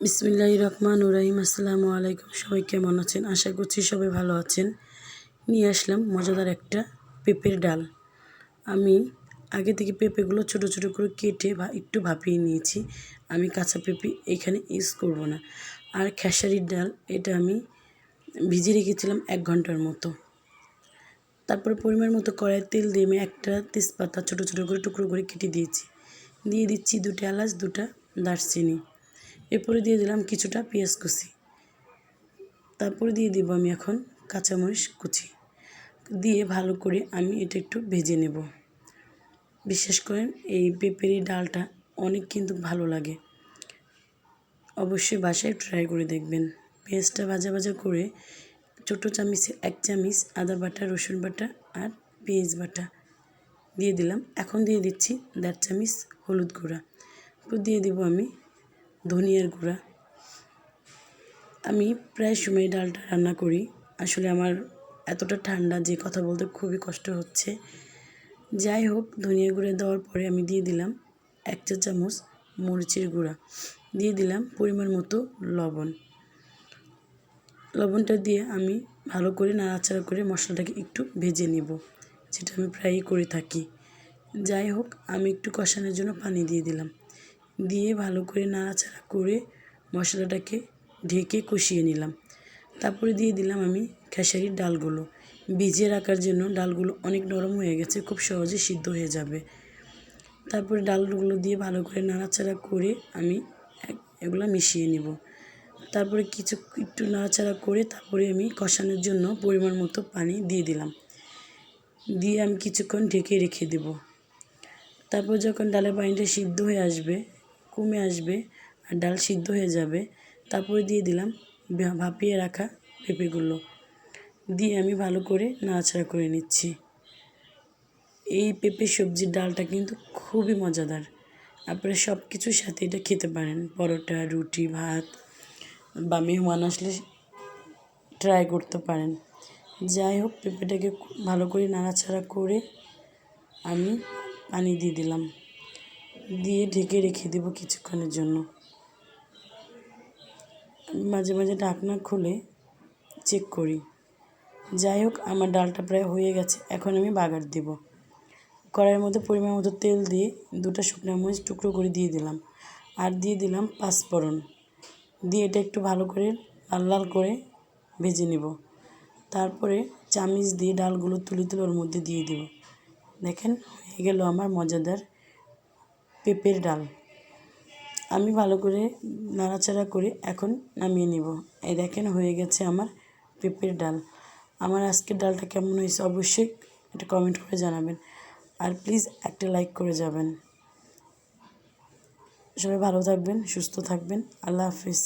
বিসমিল্লাহির রহমানির রহিম। আসসালামু আলাইকুম। সবাই কেমন আছেন? আশা করছি সবাই ভালো আছেন। নিয়ে আসলাম মজাদার একটা পেঁপের ডাল। আমি আগে থেকে পেঁপেগুলো ছোট ছোট করে কেটে একটু ভাপিয়ে নিয়েছি। আমি কাঁচা পেঁপে এখানে ইউজ করব না। আর খেসারির ডাল এটা আমি ভিজিয়ে রেখেছিলাম 1 ঘন্টার মতো। তারপরে পরিমাণ মতো কড়াইয়ে তেল দিয়ে আমি একটা তেজপাতা ছোট ছোট করে টুকরো করে কেটে দিয়েছি। দিয়ে দিচ্ছি 2টা এলাচ, 2টা দারচিনি। এরপরে দিয়ে দিলাম কিছুটা পেঁয়াজ কুচি। তারপরে দিয়ে দিব আমি এখন কাঁচামরিচ কুচি। দিয়ে ভালো করে আমি এটা একটু ভেজে নেব। বিশেষ করে এই পেঁপের ডালটা অনেক কিন্তু ভালো লাগে। অবশ্যই বাসায় ট্রাই করে দেখবেন। পেঁয়াজটা ভাজা ভাজা করে ছোটো চামচে 1 চামচ আদা বাটা, রসুন বাটা আর পেঁয়াজ বাটা দিয়ে দিলাম। এখন দিয়ে দিচ্ছি 1.5 চামচ হলুদ গুঁড়া। দিয়ে দিব আমি ধনিয়ার গুঁড়া। আমি প্রায় সময় ডালটা রান্না করি। আসলে আমার এতটা ঠান্ডা যে কথা বলতে খুবই কষ্ট হচ্ছে। যাই হোক, ধনিয়া গুঁড়া দেওয়ার পরে আমি দিয়ে দিলাম 1 চা চামচ মরিচের গুঁড়া। দিয়ে দিলাম পরিমাণ মতো লবণ। লবণটা দিয়ে আমি ভালো করে নাড়াচাড়া করে মশলাটাকে একটু ভেজে নেব, যেটা আমি প্রায়ই করে থাকি। যাই হোক, আমি একটু কষানোর জন্য পানি দিয়ে দিলাম। দিয়ে ভালো করে নাড়াচাড়া করে মশলাটাকে ঢেকে কষিয়ে নিলাম। তারপরে দিয়ে দিলাম আমি খেসারির ডালগুলো। ভিজিয়ে রাখার জন্য ডালগুলো অনেক নরম হয়ে গেছে, খুব সহজে সিদ্ধ হয়ে যাবে। তারপরে ডালগুলো দিয়ে ভালো করে নাড়াচাড়া করে আমি এগুলো মিশিয়ে নেব। তারপরে একটু নাড়াচাড়া করে তারপরে আমি কষানোর জন্য পরিমাণ মতো পানি দিয়ে দিলাম। দিয়ে আমি কিছুক্ষণ ঢেকে রেখে দেব। তারপর যখন ডালের পানিটা সিদ্ধ হয়ে আসবে, কমে আসবে আর ডাল সিদ্ধ হয়ে যাবে, তারপরে দিয়ে দিলাম ভাপিয়ে রাখা পেঁপেগুলো। দিয়ে আমি ভালো করে নাড়াচাড়া করে নিচ্ছি। এই পেঁপে সবজির ডালটা কিন্তু খুবই মজাদার। আপনারা সব কিছুর সাথে এটা খেতে পারেন, পরোটা, রুটি, ভাত বা মেহমান আসলে ট্রাই করতে পারেন। যাই হোক, পেঁপেটাকে ভালো করে নাড়াচাড়া করে আমি পানি দিয়ে দিলাম। দিয়ে ঢেকে রেখে দেব কিছুক্ষণের জন্য। মাঝে মাঝে ঢাকনা খুলে চেক করি। যাই হোক, আমার ডালটা প্রায় হয়ে গেছে। এখন আমি বাগার দেব। কড়াইয়ের মধ্যে পরিমাণ মতো তেল দিয়ে 2টা শুকনো মরিচ টুকরো করে দিয়ে দিলাম। আর দিয়ে দিলাম 5 ফোড়ন। দিয়ে এটা একটু ভালো করে লাল লাল করে ভেজে নেব। তারপরে চামচ দিয়ে ডালগুলো তুলে তুলে ওর মধ্যে দিয়ে দেব। দেখেন, হয়ে গেল আমার মজাদার পেঁপের ডাল। আমি ভালো করে নাড়াচাড়া করে এখন নামিয়ে নেব। এই দেখেন, হয়ে গেছে আমার পেঁপের ডাল। আমার আজকের ডালটা কেমন হয়েছে অবশ্যই এটা কমেন্ট করে জানাবেন। আর প্লিজ একটা লাইক করে যাবেন। সবাই ভালো থাকবেন, সুস্থ থাকবেন। আল্লাহ হাফিজ।